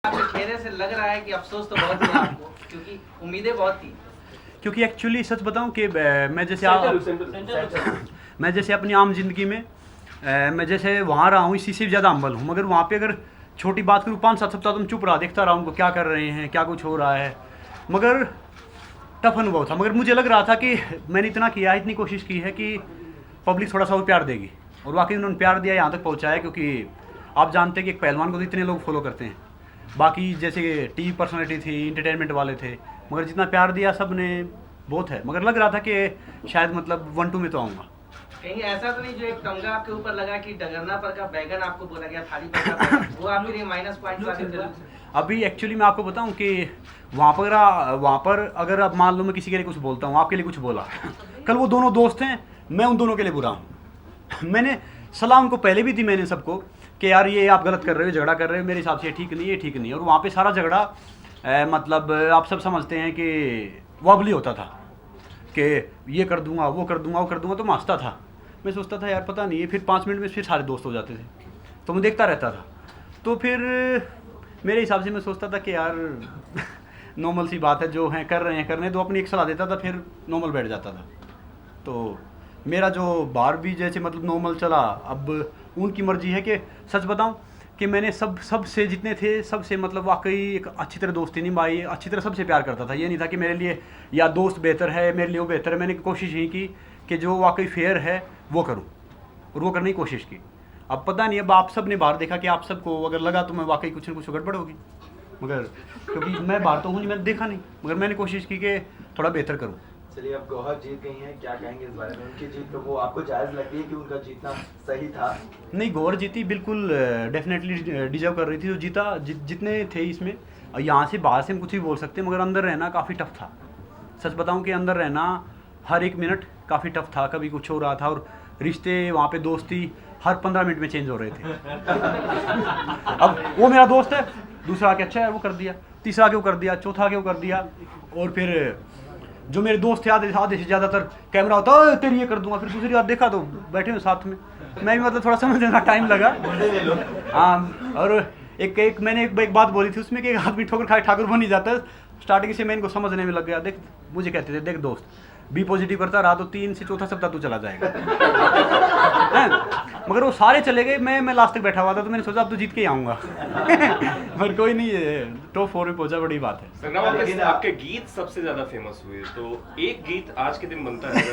आपके चेहरे से लग रहा है कि अफसोस तो बहुत हुआ आपको, क्योंकि उम्मीदें बहुत थी। क्योंकि एक्चुअली सच बताऊं कि मैं जैसे अपनी आम ज़िंदगी में मैं जैसे वहाँ रहा हूँ इसी से ज़्यादा अम्बल हूँ, मगर वहाँ पे अगर छोटी बात करूँ 5-7 सप्ताह तो मैं चुप रहा, देखता रहा उनको क्या कर रहे हैं, क्या कुछ हो रहा है। मगर टफ अनुभव था, मगर मुझे लग रहा था कि मैंने इतना किया, इतनी कोशिश की है कि पब्लिक थोड़ा सा और प्यार देगी, और वाकई उन्होंने प्यार दिया, यहाँ तक पहुँचाया। क्योंकि आप जानते हैं कि एक पहलवान को तो इतने लोग फॉलो करते हैं, बाकी जैसे टीवी पर्सनालिटी थी, इंटरटेनमेंट वाले थे, मगर जितना प्यार दिया सब ने बहुत है। मगर लग रहा था कि शायद मतलब 1-2 में तो आऊँगा। कहीं ऐसा तो नहीं जो एक टंगा आपके ऊपर लगा कि डगरना पर का बैगन आपको बोला गया, थाली पर का बैगन, वो आपके लिए माइनस पॉइंट वाले थे? अभी एक्चुअली मैं आपको बताऊं कि वहाँ पर अगर अब मान लो मैं किसी के लिए कुछ बोलता हूँ, आपके लिए कुछ बोला, कल वो दोनों दोस्त हैं, मैं उन दोनों के लिए बुरा हूँ। मैंने सलाह उनको पहले भी दी मैंने सबको कि यार ये आप गलत कर रहे हो, झगड़ा कर रहे हो, मेरे हिसाब से ये ठीक नहीं है, ठीक नहीं है। और वहाँ पे सारा झगड़ा मतलब आप सब समझते हैं कि वॉबली होता था कि ये कर दूंगा, वो कर दूंगा, वो कर दूंगा, तो मैं हंसता था। मैं सोचता था यार पता नहीं है, फिर 5 मिनट में फिर सारे दोस्त हो जाते थे, तो मैं देखता रहता था। तो फिर मेरे हिसाब से मैं सोचता था कि यार नॉर्मल सी बात है, जो हैं कर रहे हैं करने दो, अपनी एक सलाह देता था, फिर नॉर्मल बैठ जाता था। तो मेरा जो बार भी जैसे मतलब नॉर्मल चला, अब उनकी मर्जी है कि सच बताऊं कि मैंने सबसे जितने थे सबसे मतलब वाकई एक अच्छी तरह दोस्ती निभाई, अच्छी तरह सबसे प्यार करता था। ये नहीं था कि मेरे लिए या दोस्त बेहतर है, मेरे लिए वो बेहतर है। मैंने कोशिश यही की कि जो वाकई फेयर है वो करूं, और वो करने की कोशिश की। अब पता नहीं, अब आप सब ने बाहर देखा कि आप सबको अगर लगा तो मैं वाकई कुछ ना कुछ गड़बड़ होगी, मगर क्योंकि मैं बाहर तो हूँ नहीं, मैंने देखा नहीं, मगर मैंने कोशिश की कि थोड़ा बेहतर करूँ। चलिए, अब गौहर जीत गई हैं, क्या कहेंगे इस बारे में? उनकी जीत तो वो आपको जायज़ लगती है कि उनका जीतना सही था? नहीं, गौहर जीती, बिल्कुल डेफिनेटली डिजर्व कर रही थी। जो जीता जितने थे इसमें, यहाँ से बाहर से हम कुछ भी बोल सकते हैं, मगर अंदर रहना काफ़ी टफ था। सच बताऊं कि अंदर रहना हर एक मिनट काफ़ी टफ था, कभी कुछ हो रहा था, और रिश्ते वहाँ पे दोस्ती हर 15 मिनट में चेंज हो रहे थे। अब वो मेरा दोस्त है, दूसरा आके अच्छा है वो कर दिया, तीसरा आके वो कर दिया, चौथा आके वो कर दिया, और फिर जो मेरे दोस्त थे आधे से ज़्यादातर कैमरा होता है तेरी ये कर दूंगा, फिर दूसरी बार देखा तो बैठे हुए साथ में, मैं भी मतलब थोड़ा समझने का टाइम लगा। हाँ, और मैंने एक बात बोली थी उसमें कि एक आदमी ठोकर खाए ठाकुर बन ही जाता है। स्टार्टिंग से मैं इनको समझने में लग गया। देख, मुझे कहते थे देख दोस्त, बी पॉजिटिव करता रहा तो 3 से 4था सप्ताह तू चला जाएगा। मगर वो सारे चले गए, मैं लास्ट तक बैठा हुआ था, तो मैंने सोचा अब तो जीत के ही आऊँगा। पर कोई नहीं, टॉप 4 में पहुंचा, बड़ी बात है। संग्राम, आपके गीत सबसे ज्यादा फेमस हुए, तो एक गीत आज के दिन बनता है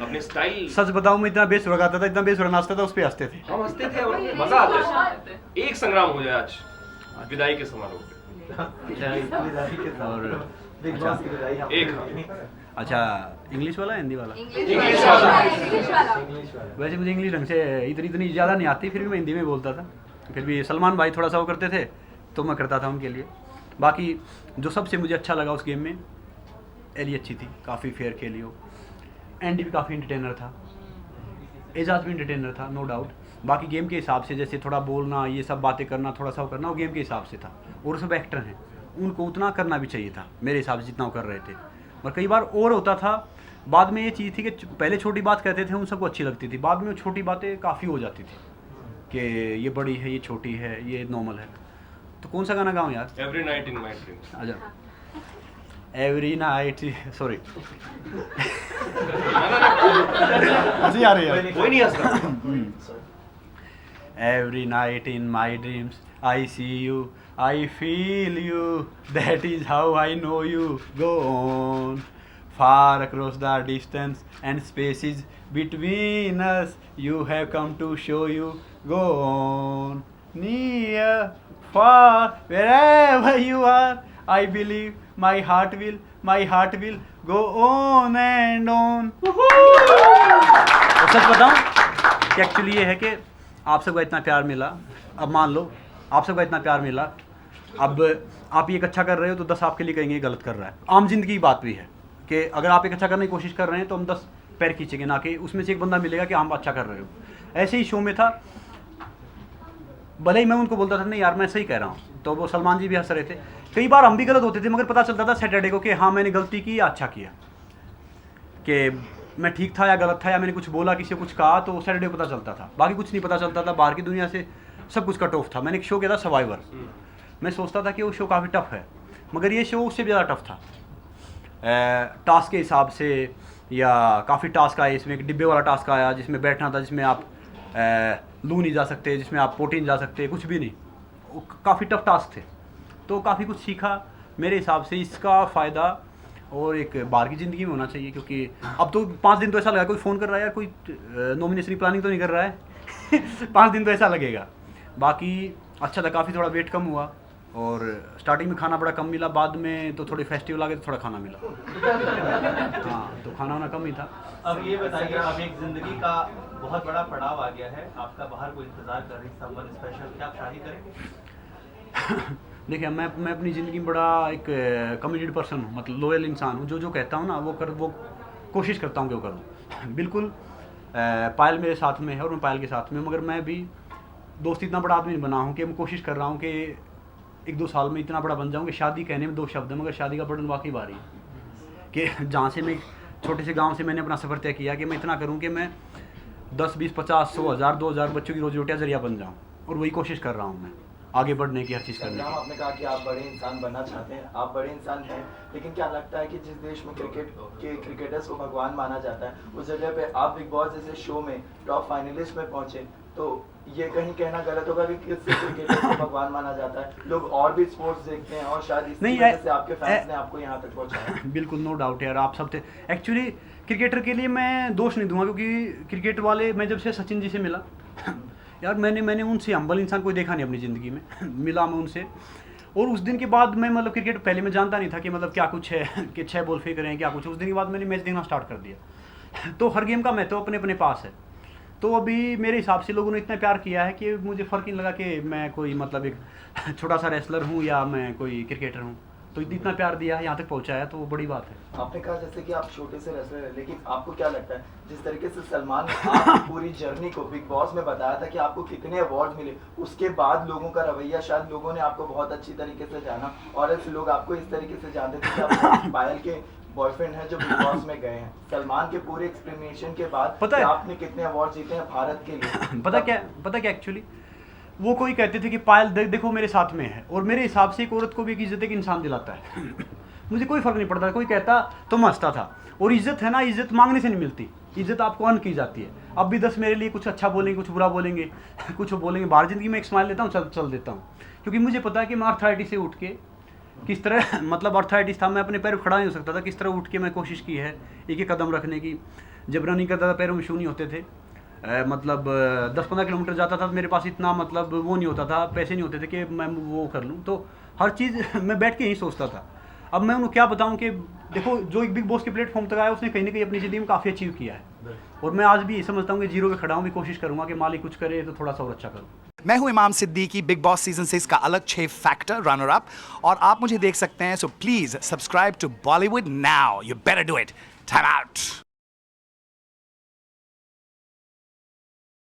अपने स्टाइल। सच बताऊं, मैं इतना बेसुरा गाता था, इतना बेसुरा नाचता था, उस पे हंसते थे, हम हंसते थे और मजा आता है। एक संग्राम हो जाए आज विदाई के समारोह पे। और बिग बॉस की विदाई हम एक अच्छा, इंग्लिश वाला हिंदी वाला? इंग्लिश वाला। इंग्लिश वाला। वैसे मुझे इंग्लिश ढंग से इतनी ज़्यादा नहीं आती, फिर भी मैं हिंदी में बोलता था। फिर भी सलमान भाई थोड़ा सा वो करते थे तो मैं करता था उनके लिए। बाकी जो सबसे मुझे अच्छा लगा उस गेम में, एली अच्छी थी, काफ़ी फेयर खेली हो, एंडी भी काफ़ी इंटरटेनर था, एजाज भी इंटरटेनर था, नो डाउट। बाकी गेम के हिसाब से जैसे थोड़ा बोलना, ये सब बातें करना, थोड़ा सा वो करना, वो गेम के हिसाब से था। और सब एक्टर हैं, उनको उतना करना भी चाहिए था मेरे हिसाब से जितना वो कर रहे थे। और कई बार और होता था, बाद में ये चीज़ थी कि पहले छोटी बात कहते थे, उन सबको अच्छी लगती थी, बाद में वो छोटी बातें काफ़ी हो जाती थी कि ये बड़ी है, ये छोटी है, ये नॉर्मल है। तो कौन सा गाना गाऊँ यार? Every night in my dreams. अच्छा, एवरी नाइट, सॉरी हंसी आ रही है, कोई नहीं हंसता। Every night in my dreams I see you, I feel you, that is how I know you. Go on, far across the distance and spaces between us, you have come to show you. Go on, near, far, wherever you are, I believe my heart will go on and on. तो सच बताऊं कि actually ये है कि आप सबका इतना प्यार मिला, अब मान लो आप सबका इतना प्यार मिला, अब आप एक अच्छा कर रहे हो तो 10 आपके लिए कहेंगे गलत कर रहा है। आम जिंदगी की बात भी है कि अगर आप एक अच्छा करने की कोशिश कर रहे हैं तो हम 10 पैर खींचेंगे, ना कि उसमें से एक बंदा मिलेगा कि हम अच्छा कर रहे हो। ऐसे ही शो में था, भले ही मैं उनको बोलता था नहीं यार मैं सही कह रहा हूँ, तो वो सलमान जी भी हंस रहे थे। कई बार हम भी गलत होते थे, मगर पता चलता था सैटरडे को कि हाँ मैंने गलती की या अच्छा किया, कि मैं ठीक था या गलत था, या मैंने कुछ बोला, किसी को कुछ कहा, तो सैटरडे को पता चलता था। बाकी कुछ नहीं पता चलता था, बाहर की दुनिया से सब कुछ कट ऑफ था। मैंने एक शो किया था सर्वाइवर, मैं सोचता था कि वो शो काफ़ी टफ है, मगर ये शो उससे भी ज़्यादा टफ था। टास्क के हिसाब से या काफ़ी टास्क आए, इसमें एक डिब्बे वाला टास्क आया जिसमें बैठना था, जिसमें आप लू नहीं जा सकते, जिसमें आप पोटी नहीं जा सकते, कुछ भी नहीं, काफ़ी टफ टास्क थे। तो काफ़ी कुछ सीखा। मेरे हिसाब से इसका फ़ायदा और एक बाहर की ज़िंदगी में होना चाहिए, क्योंकि अब तो 5 दिन तो ऐसा लगा कोई फ़ोन कर रहा है यार, कोई नॉमिनेशन की प्लानिंग तो नहीं कर रहा है 5 दिन तो ऐसा लगेगा। बाकी अच्छा था, काफ़ी थोड़ा वेट कम हुआ और स्टार्टिंग में खाना बड़ा कम मिला, बाद में तो थोड़े फेस्टिवल आ गए तो थोड़ा खाना मिला हाँ, तो खाना वाना कम ही था। अब ये बताइए, अब एक जिंदगी का बहुत बड़ा पड़ाव आ गया है, आपका बाहर कोई इंतजार कर रही, समवन स्पेशल, क्या आप शादी करेंगे? देखिए, मैं अपनी ज़िंदगी में बड़ा एक कमिटेड पर्सन हूँ, मतलब लॉयल इंसान हूँ। जो कहता हूँ ना वो कोशिश करता हूँ कि वो करूँ। बिल्कुल पायल मेरे साथ में है और मैं पायल के साथ में, मगर मैं भी दोस्त इतना बड़ा आदमी नहीं बना हूँ कि मैं कोशिश कर रहा हूँ कि 1-2 साल में इतना बड़ा बन जाऊँ कि शादी कहने में 2 शब्द है, मगर शादी का बर्डन वाकई भारी है। कि जहाँ से मैं छोटे से गाँव से मैंने अपना सफ़र तय किया कि मैं इतना करूँ कि मैं 10, 20, 50, 100, 1000, 2000 बच्चों की रोजी रोटियाँ जरिया बन जाऊँ, और वही कोशिश कर रहा हूँ मैं आगे बढ़ने की, हर चीज़ करने संग्राम, की। आपने कहा कि आप बड़े इंसान बनना चाहते हैं, आप बड़े इंसान हैं, लेकिन क्या लगता है कि जिस देश में क्रिकेट के क्रिकेटर्स को भगवान माना जाता है, उस जगह पे आप बिग बॉस जैसे शो में टॉप फाइनलिस्ट में पहुंचे, तो ये कहीं कहना गलत होगा कि किस क्रिकेटर्स को भगवान माना जाता है? लोग और भी स्पोर्ट्स देखते हैं और शायद इसी नहीं, वजह से आपके फैंस ने आपको यहाँ तक पहुँचाया। बिल्कुल, नो डाउट यार, आप सब थे। एक्चुअली क्रिकेटर के लिए मैं दोष नहीं दूंगा, क्योंकि क्रिकेट वाले, मैं जब से सचिन जी से मिला यार, मैंने उनसे हम्बल इंसान कोई देखा नहीं अपनी ज़िंदगी में मिला मैं उनसे, और उस दिन के बाद मैं मतलब क्रिकेट पहले मैं जानता नहीं था कि मतलब क्या कुछ है कि 6 बॉल फेंक रहे हैं क्या कुछ। उस दिन के बाद मैंने मैच देखना स्टार्ट कर दिया तो हर गेम का महत्व अपने अपने पास है। तो अभी मेरे हिसाब से लोगों ने इतना प्यार किया है कि मुझे फ़र्क नहीं लगा कि मैं कोई मतलब एक छोटा सा रेसलर हूँ या मैं कोई क्रिकेटर हूँ। तो इतना प्यार दिया है, यहाँ तक पहुँचाया, तो वो बड़ी बात है। आपने कहा जैसे कि आप छोटे से रेसलर हैं, लेकिन आपको क्या लगता है जिस तरीके से सलमान ने आपकी पूरी जर्नी को बिग बॉस में बताया था कि आपको कितने अवार्ड मिले, उसके बाद लोगों का रवैया, शायद लोगों ने आपको बहुत अच्छी तरीके से जाना, और ऐसे लोग आपको इस तरीके से जानते थे कि आप पायल के बॉयफ्रेंड है जो बिग बॉस में गए हैं। सलमान के पूरे एक्सप्लेनेशन के बाद पता है आपने कितने अवार्ड जीते हैं भारत के लिए? पता क्या एक्चुअली वो कोई कहते थे कि पायल देखो मेरे साथ में है, और मेरे हिसाब से एक औरत को भी एक इज्जत एक इंसान दिलाता है मुझे कोई फ़र्क नहीं पड़ता, कोई कहता तो मैं हंसता था। और इज्जत है ना, इज्जत मांगने से नहीं मिलती, इज्जत आपको अर्न की जाती है। अब भी 10 मेरे लिए कुछ अच्छा बोलेंगे, कुछ बुरा बोलेंगे कुछ बोलेंगे, बाहर ज़िंदगी में एक स्माइल लेता हूँ, चल देता हूँ, क्योंकि मुझे पता है कि मैं अर्थराइटिस से उठ के किस तरह मतलब अर्थराइटिस था, मैं अपने पैर खड़ा नहीं हो सकता था, किस तरह उठ के मैं कोशिश की है एक कदम रखने की। जब रनिंग करता था पैरों में शू नहीं होते थे, मतलब 10-15 किलोमीटर जाता था तो मेरे पास इतना मतलब वो नहीं होता था, पैसे नहीं होते थे कि मैं वो कर लूँ। तो हर चीज़ मैं बैठ के यही सोचता था। अब मैं उन्हें क्या बताऊं कि देखो, जो एक बिग बॉस के प्लेटफॉर्म तक आया उसने कहीं ना कहीं अपनी ज़िंदगी में काफ़ी अचीव किया है, और मैं आज भी समझता हूँ कि जीरो पे खड़ा हूँ, भी कोशिश करूँगा कि मालिक कुछ करे तो थोड़ा सा और अच्छा करूँ। मैं हूं इमाम सिद्दीकी, बिग बॉस सीजन 6 का अलग 6 फैक्टर रनर अप, और आप मुझे देख सकते हैं। So please subscribe to Bollywood now, you better do it. Time out.